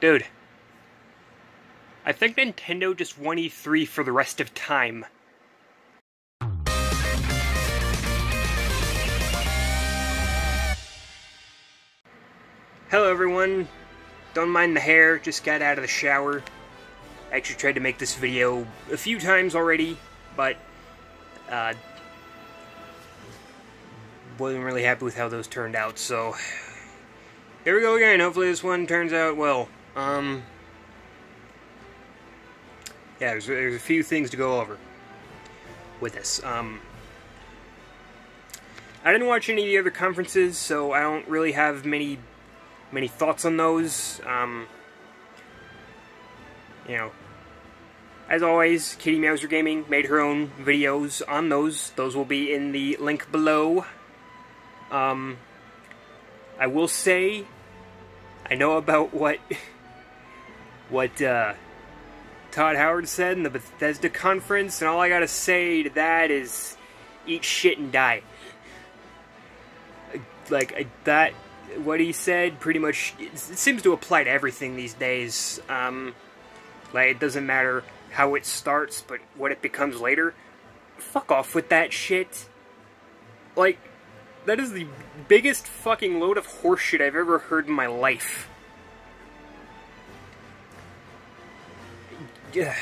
Dude, I think Nintendo just won E3 for the rest of time. Hello everyone, don't mind the hair, just got out of the shower. I actually tried to make this video a few times already, but wasn't really happy with how those turned out, so here we go again. Hopefully this one turns out well. Yeah, there's a few things to go over with this. I didn't watch any of the other conferences, so I don't really have many thoughts on those. You know, as always, KittyMeowser Gaming made her own videos on those. Those will be in the link below. I will say, I know about what Todd Howard said in the Bethesda conference, and all I gotta say to that is, eat shit and die. That, what he said, pretty much, it seems to apply to everything these days. Like, it doesn't matter how it starts, but what it becomes later. Fuck off with that shit. Like, that is the biggest fucking load of horseshit I've ever heard in my life. Yeah,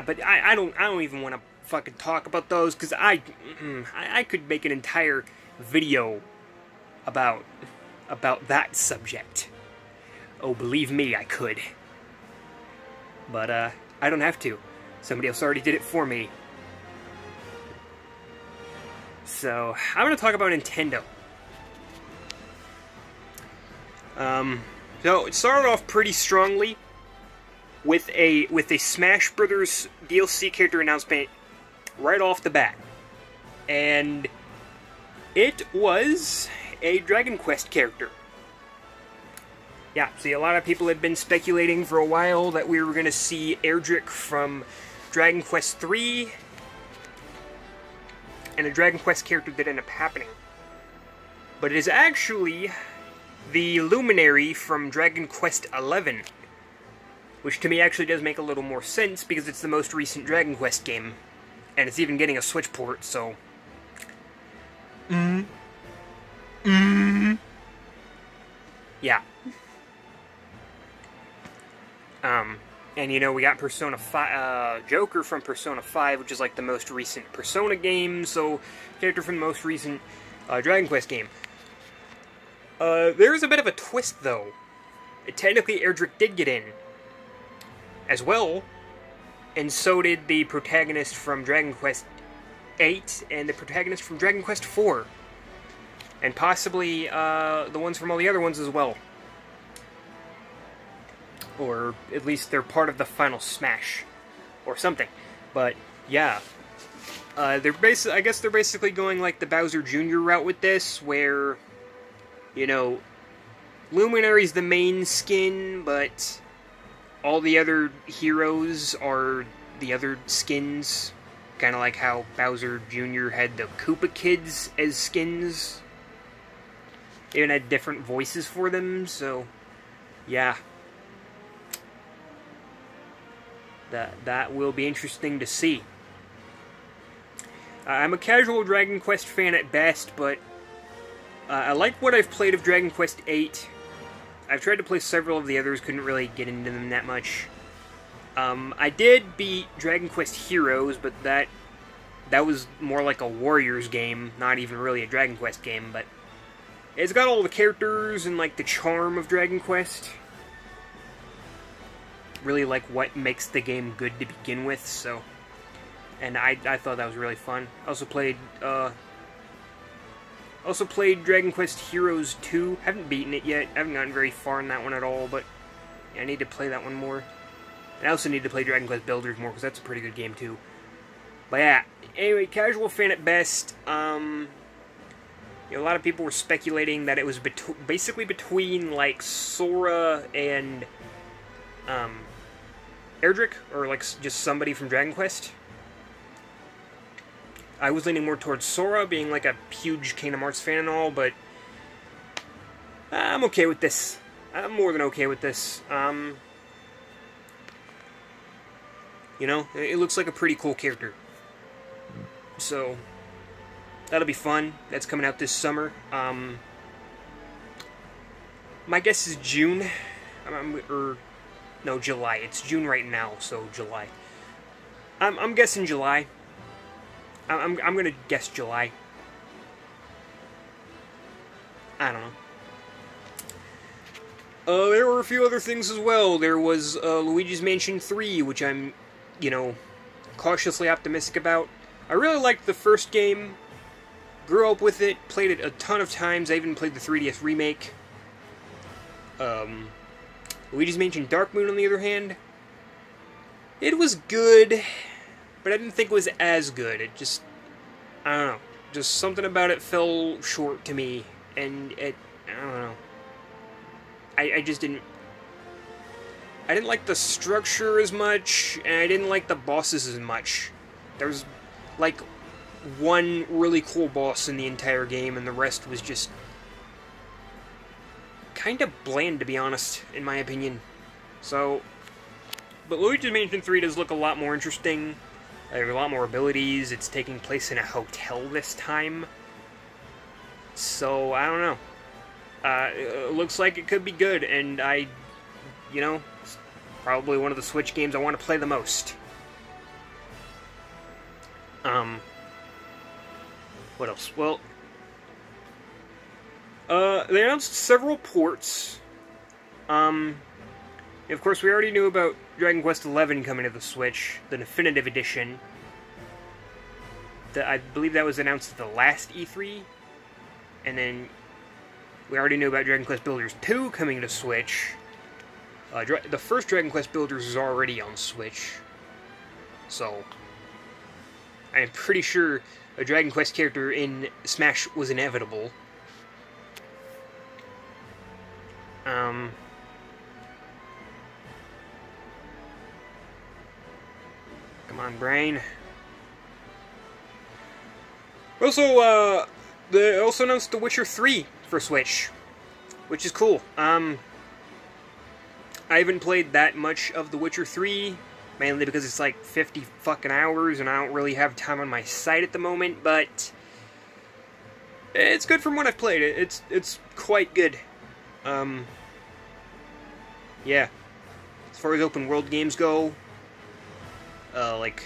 but I don't even want to fucking talk about those, because I could make an entire video about that subject. Oh, believe me, I could. But I don't have to. Somebody else already did it for me. So I'm gonna talk about Nintendo. So it started off pretty strongly with a Smash Brothers DLC character announcement right off the bat, and it was a Dragon Quest character. Yeah, see, a lot of people had been speculating for a while that we were going to see Erdrick from Dragon Quest III, and a Dragon Quest character that ended up happening. But it is actually the Luminary from Dragon Quest XI, which to me actually does make a little more sense, because it's the most recent Dragon Quest game, and it's even getting a Switch port, so... Yeah. And you know, we got Persona 5, Joker from Persona 5, which is like the most recent Persona game, so character from the most recent Dragon Quest game. There's a bit of a twist, though. Technically, Erdrick did get in as well, and so did the protagonist from Dragon Quest VIII and the protagonist from Dragon Quest IV, and possibly the ones from all the other ones as well. Or at least they're part of the final Smash, or something. But yeah, I guess they're basically going like the Bowser Jr. route with this, where, you know, Luminary's the main skin, but all the other heroes are the other skins. Kind of like how Bowser Jr. had the Koopa Kids as skins. They even had different voices for them, so yeah. That will be interesting to see. I'm a casual Dragon Quest fan at best, but I like what I've played of Dragon Quest VIII. I've tried to play several of the others, couldn't really get into them that much. I did beat Dragon Quest Heroes, but that was more like a Warriors game, not even really a Dragon Quest game, but it's got all the characters and like the charm of Dragon Quest. Really like what makes the game good to begin with, so, and I thought that was really fun. Also played Dragon Quest Heroes 2. Haven't beaten it yet. I haven't gotten very far in that one at all, but yeah, I need to play that one more. And I also need to play Dragon Quest Builders more, because that's a pretty good game too. But yeah, anyway, casual fan at best. You know, a lot of people were speculating that it was basically between like Sora and Erdrick, or like just somebody from Dragon Quest. I was leaning more towards Sora, being like a huge Kingdom Hearts fan and all, but I'm okay with this. I'm more than okay with this. You know, it looks like a pretty cool character. So, that'll be fun. That's coming out this summer. My guess is June. Or, no, July. It's June right now, so July. I'm guessing July. I'm gonna guess July. I don't know. There were a few other things as well. There was Luigi's Mansion 3, which I'm, you know, cautiously optimistic about. I really liked the first game. Grew up with it, played it a ton of times. I even played the 3DS remake. Luigi's Mansion Dark Moon, on the other hand, it was good, but I didn't think it was as good. It just, I don't know, just something about it fell short to me, and it, I don't know. I just didn't, I didn't like the structure as much, and I didn't like the bosses as much. There was, like, one really cool boss in the entire game, and the rest was just kind of bland, to be honest, in my opinion. So, but Luigi's Mansion 3 does look a lot more interesting. There are a lot more abilities. It's taking place in a hotel this time. So, I don't know. It looks like it could be good, and you know, it's probably one of the Switch games I want to play the most. What else? Well, they announced several ports. Of course, we already knew about Dragon Quest XI coming to the Switch, the Definitive Edition. I believe that was announced at the last E3. And then we already knew about Dragon Quest Builders 2 coming to Switch. The first Dragon Quest Builders is already on Switch. So, I'm pretty sure a Dragon Quest character in Smash was inevitable. Come on, brain. Also, they also announced The Witcher 3 for Switch, which is cool. I haven't played that much of The Witcher 3, mainly because it's like 50 fucking hours, and I don't really have time on my site at the moment, but it's good from what I've played. It's quite good. Yeah. As far as open world games go, like,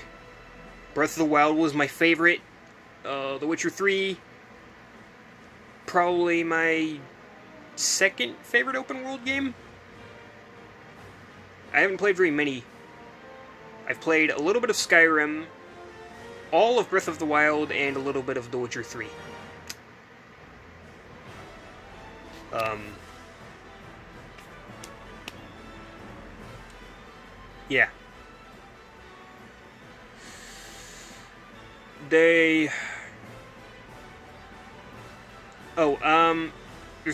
Breath of the Wild was my favorite. The Witcher 3, probably my second favorite open world game. I haven't played very many. I've played a little bit of Skyrim, all of Breath of the Wild, and a little bit of The Witcher 3. Yeah. There's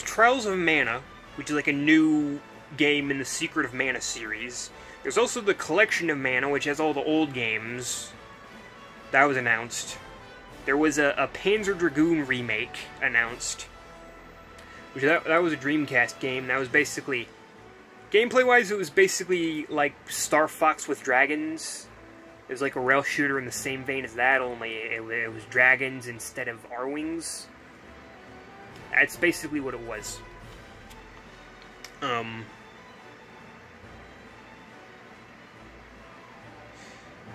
Trials of Mana, which is like a new game in the Secret of Mana series. There's also the Collection of Mana, which has all the old games. That was announced. There was a Panzer Dragoon remake announced. Which that was a Dreamcast game. That was basically, gameplay-wise, it was basically like Star Fox with dragons. It was like a rail shooter in the same vein as that, only it was dragons instead of Arwings. That's basically what it was.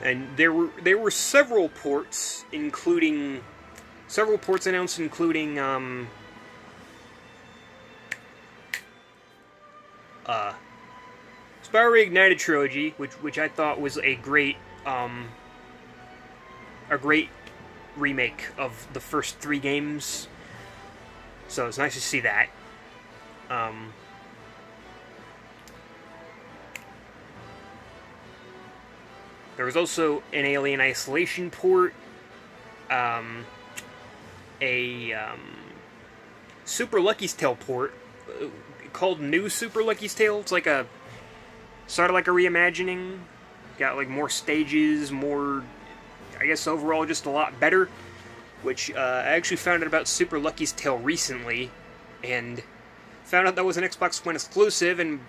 And there were several ports, including announced, including Spyro Reignited Trilogy, which I thought was a great remake of the first 3 games. So it's nice to see that. There was also an Alien Isolation port, a Super Lucky's Tale port, called New Super Lucky's Tale. It's like a, sort of like a reimagining. Got like more stages, more, I guess overall just a lot better. Which I actually found out about Super Lucky's Tale recently, and Found out that was an Xbox One exclusive, and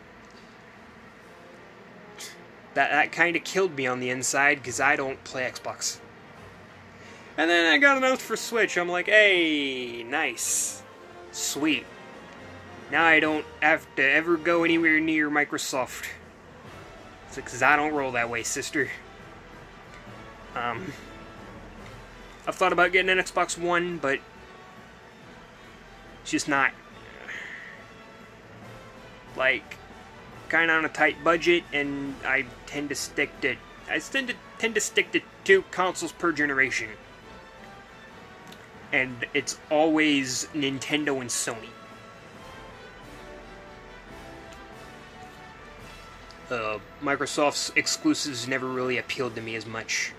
that kind of killed me on the inside, because I don't play Xbox. And then I got announced for Switch. I'm like, hey, nice. Sweet. Now I don't have to ever go anywhere near Microsoft. It's because I don't roll that way, sister. I've thought about getting an Xbox One, but it's just not, like, kind of on a tight budget, and I tend to stick to 2 consoles per generation. And it's always Nintendo and Sony. Microsoft's exclusives never really appealed to me as much.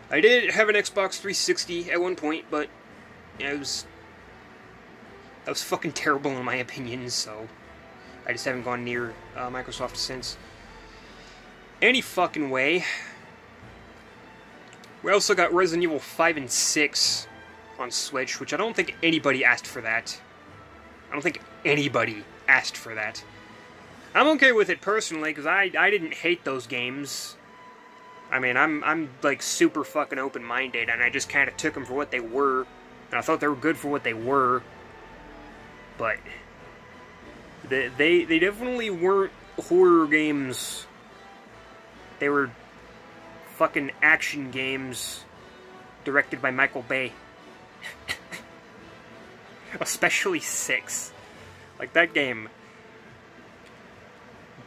I did have an Xbox 360 at one point, but that was fucking terrible in my opinion, so I just haven't gone near Microsoft since. Any fucking way. We also got Resident Evil 5 and 6 on Switch, which I don't think anybody asked for that. I don't think anybody asked for that. I'm okay with it personally, because I didn't hate those games. I mean, I'm like super fucking open-minded, and I just kind of took them for what they were, and I thought they were good for what they were. But they definitely weren't horror games. They were fucking action games directed by Michael Bay. Especially 6. Like, that game.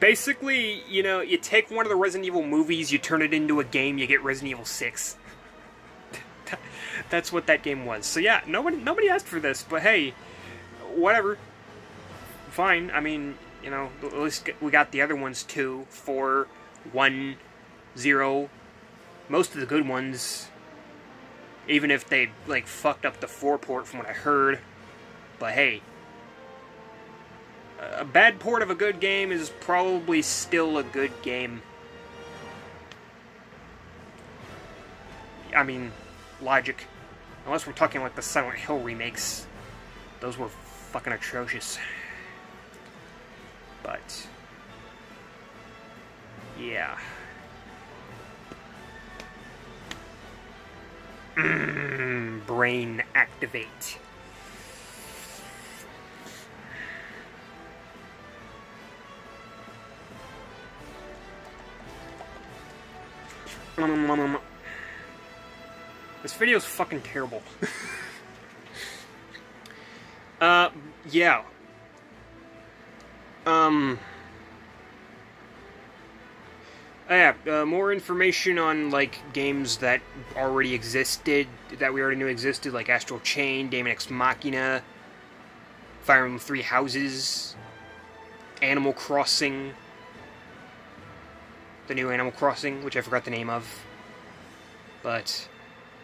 Basically, you know, you take one of the Resident Evil movies, you turn it into a game, you get Resident Evil 6. That's what that game was. So yeah, nobody asked for this, but hey, whatever. Fine. I mean, you know, at least we got the other ones too. 4, 1, 0. Most of the good ones. Even if they, like, fucked up the 4 port from what I heard. But hey, a bad port of a good game is probably still a good game. I mean, logic. Unless we're talking like the Silent Hill remakes. Those were fucking atrocious. But yeah. Brain activate. This video's fucking terrible. Yeah. More information on, like, games that already existed, that we already knew existed, like Astral Chain, Daemon X Machina, Fire Emblem 3 Houses, Animal Crossing, the new Animal Crossing, which I forgot the name of. But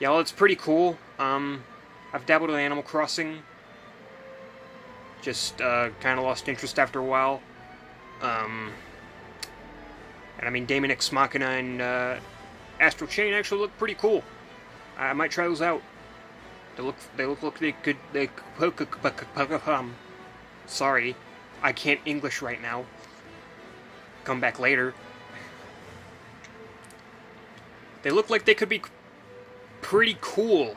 yeah, well, it's pretty cool. I've dabbled in Animal Crossing. Just kind of lost interest after a while. And I mean, Daemon X Machina and Astral Chain actually look pretty cool. I might try those out. They look like they could. Sorry, I can't English right now. Come back later. They look like they could be pretty cool.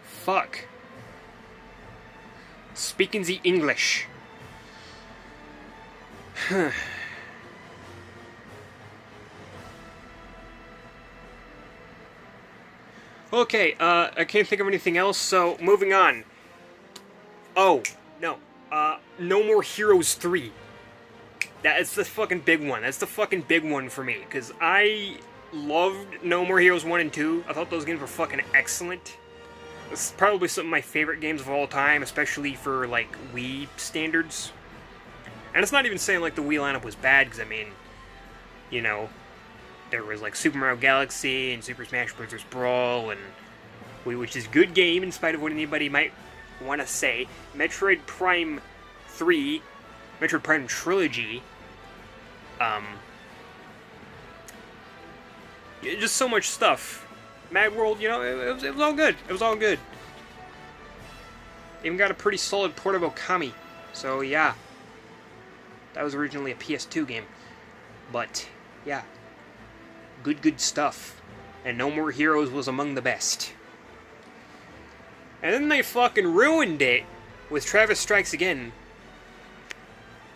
Fuck. Speaking the English. Okay, I can't think of anything else, so moving on. Oh, no. No More Heroes 3. That's the fucking big one. That's the fucking big one for me, because I loved No More Heroes 1 and 2. I thought those games were fucking excellent. It's probably some of my favorite games of all time, especially for, like, Wii standards. And it's not even saying, like, the Wii lineup was bad, because, I mean, you know, there was, like, Super Mario Galaxy and Super Smash Bros. Brawl, and which is a good game, in spite of what anybody might want to say. Metroid Prime 3, Metroid Prime Trilogy, just so much stuff. Mad World, you know, it was all good. It was all good. Even got a pretty solid port of Okami. So yeah, that was originally a PS2 game. But yeah, good stuff. And No More Heroes was among the best. And then they fucking ruined it with Travis Strikes Again.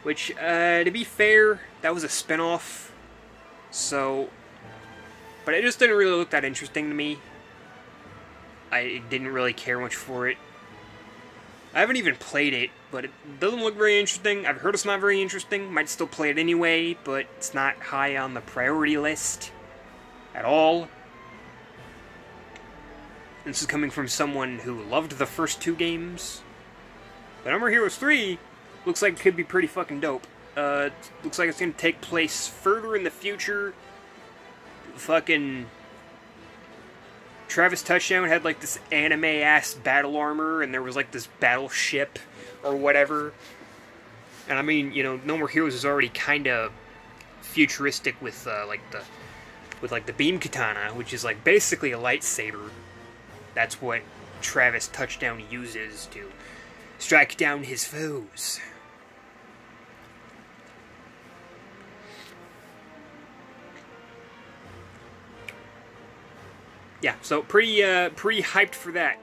Which, to be fair, that was a spin-off. So, but it just didn't really look that interesting to me. I didn't really care much for it. I haven't even played it, but it doesn't look very interesting. I've heard it's not very interesting. Might still play it anyway, but it's not high on the priority list at all. This is coming from someone who loved the first 2 games. But No More Heroes 3 looks like it could be pretty fucking dope. Looks like it's going to take place further in the future. Fucking Travis Touchdown had like this anime-ass battle armor, and there was like this battleship or whatever. And I mean, you know, No More Heroes is already kind of futuristic with like the beam katana, which is like basically a lightsaber. That's what Travis Touchdown uses to strike down his foes. Yeah, so pretty hyped for that.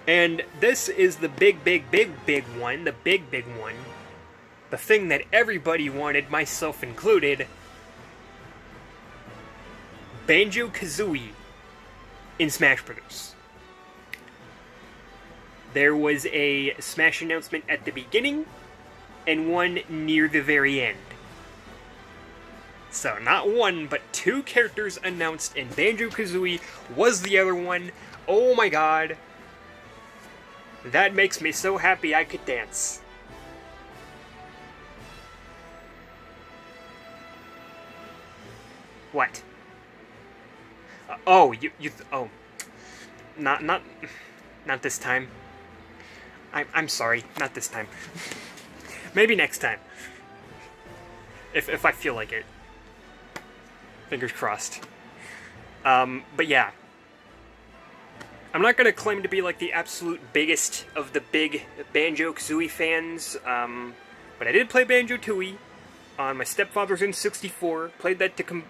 And this is the big one, the big one. The thing that everybody wanted, myself included. Banjo Kazooie in Smash Bros. There was a Smash announcement at the beginning, and one near the very end. So, not one, but 2 characters announced, and Banjo-Kazooie was the other one. Oh my god. That makes me so happy I could dance. What? Oh, oh. Not this time. I'm sorry, not this time. Maybe next time. If I feel like it. Fingers crossed. But yeah. I'm not gonna claim to be like the absolute biggest of the big Banjo-Kazooie fans, but I did play Banjo-Tooie on my stepfather's N64. Played that to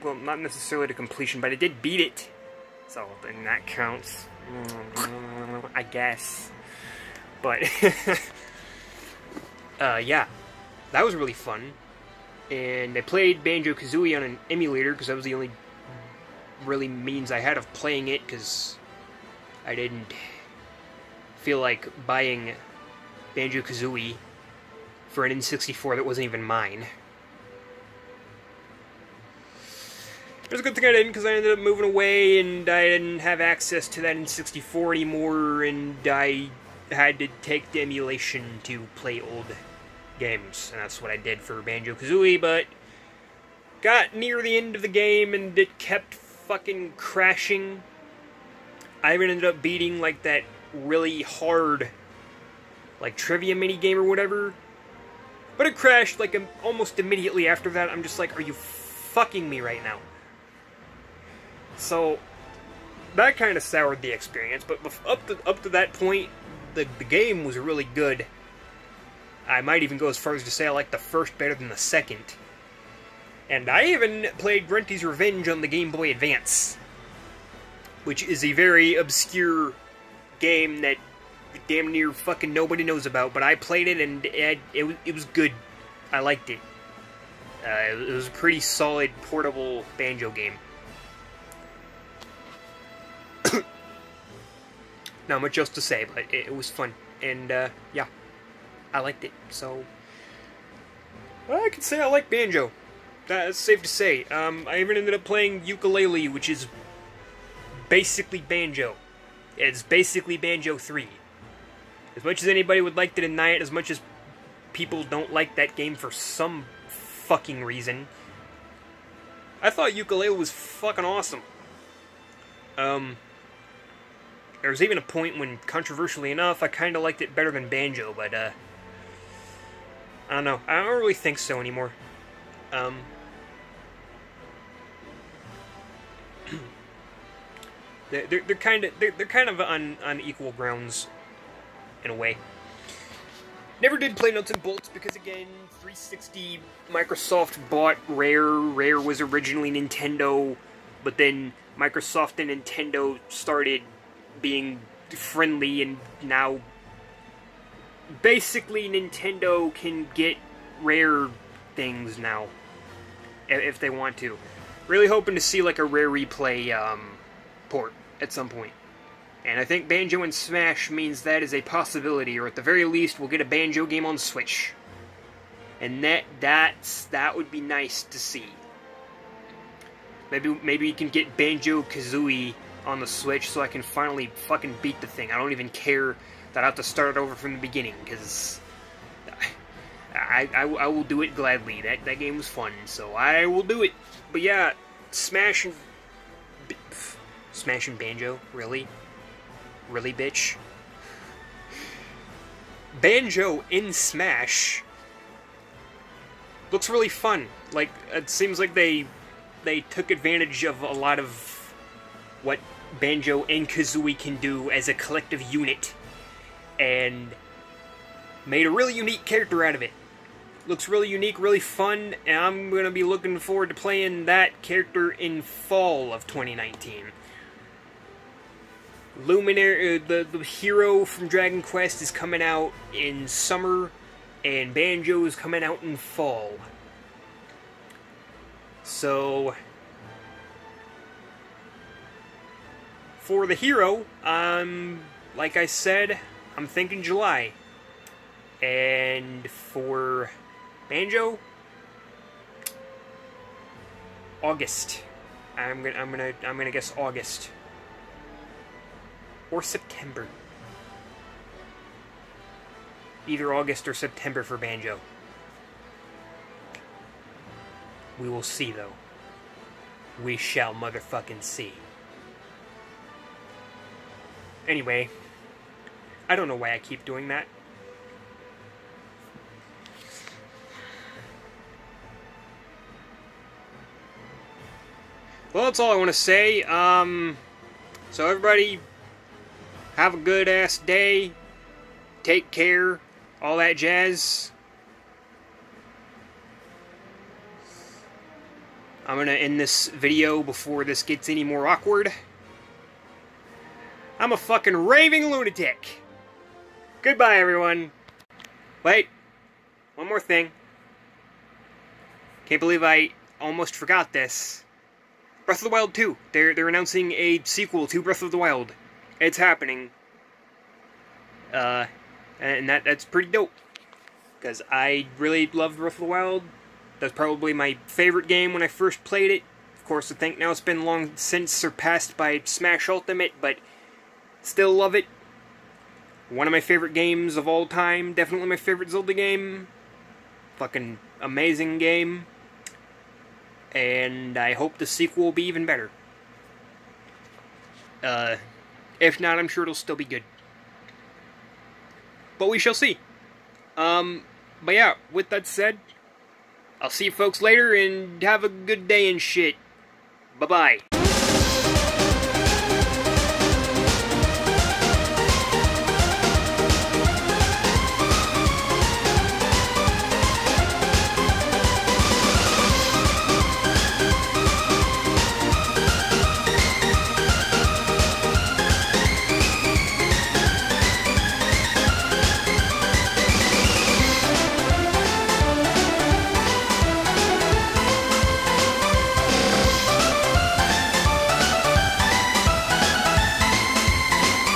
well, not necessarily to completion, but I did beat it. So, then that counts. I guess. But, yeah. That was really fun. And I played Banjo-Kazooie on an emulator, because that was the only really means I had of playing it, because I didn't feel like buying Banjo-Kazooie for an N64 that wasn't even mine. It was a good thing I didn't, because I ended up moving away, and I didn't have access to that N64 anymore, and I had to take the emulation to play old games, and that's what I did for Banjo-Kazooie, but got near the end of the game, and it kept fucking crashing. I even ended up beating, like, that really hard, like, trivia minigame or whatever, but it crashed, like, almost immediately after that. I'm just like, are you fucking me right now? So, that kind of soured the experience, but up to that point, the game was really good. I might even go as far as to say I like the first better than the second. And I even played Grunty's Revenge on the Game Boy Advance, which is a very obscure game that damn near fucking nobody knows about, but I played it and it was good. I liked it. It was a pretty solid portable Banjo game. Not much else to say, but it was fun. And, yeah. I liked it, so... Well, I can say I like Banjo. That's safe to say. I even ended up playing Ukulele, which is basically Banjo. It's basically Banjo 3. As much as anybody would like to deny it, as much as people don't like that game for some fucking reason, I thought Ukulele was fucking awesome. There was even a point when, controversially enough, I kind of liked it better than Banjo, but, I don't know. I don't really think so anymore. They're kind of on equal grounds in a way. Never did play Nuts and Bolts because, again, 360 Microsoft bought Rare. Rare was originally Nintendo, but then Microsoft and Nintendo started being friendly, and now basically Nintendo can get Rare things now if they want to. Really hoping to see like a Rare Replay port at some point. And I think Banjo and Smash means that is a possibility, or at the very least we'll get a Banjo game on Switch. And that would be nice to see. Maybe we can get Banjo Kazooie on the Switch so I can finally fucking beat the thing. I don't even care that I have to start it over from the beginning, because I will do it gladly. That game was fun, so I will do it. But yeah, Smash and Banjo, really? Really, bitch? Banjo in Smash looks really fun. Like, it seems like they took advantage of a lot of what Banjo and Kazooie can do as a collective unit and made a really unique character out of it. Looks really unique, really fun, and I'm going to be looking forward to playing that character in fall of 2019. Luminary, the hero from Dragon Quest is coming out in summer, and Banjo is coming out in fall. So, for the hero, like I said, I'm thinking July. And for Banjo, August. I'm gonna guess August. Or September. Either August or September for Banjo. We will see, though. We shall motherfucking see. Anyway, I don't know why I keep doing that. Well, that's all I want to say. So everybody, have a good-ass day. Take care. All that jazz. I'm gonna end this video before this gets any more awkward. I'm a fucking raving lunatic. Goodbye, everyone. Wait. One more thing. Can't believe I almost forgot this. Breath of the Wild 2. They're announcing a sequel to Breath of the Wild. It's happening. And that's pretty dope. Because I really loved Breath of the Wild. That's probably my favorite game when I first played it. Of course, I think now it's been long since surpassed by Smash Ultimate, but still love it. One of my favorite games of all time. Definitely my favorite Zelda game. Fucking amazing game. And I hope the sequel will be even better. If not, I'm sure it'll still be good. But we shall see. But yeah, with that said, I'll see you folks later, and have a good day and shit. Bye-bye.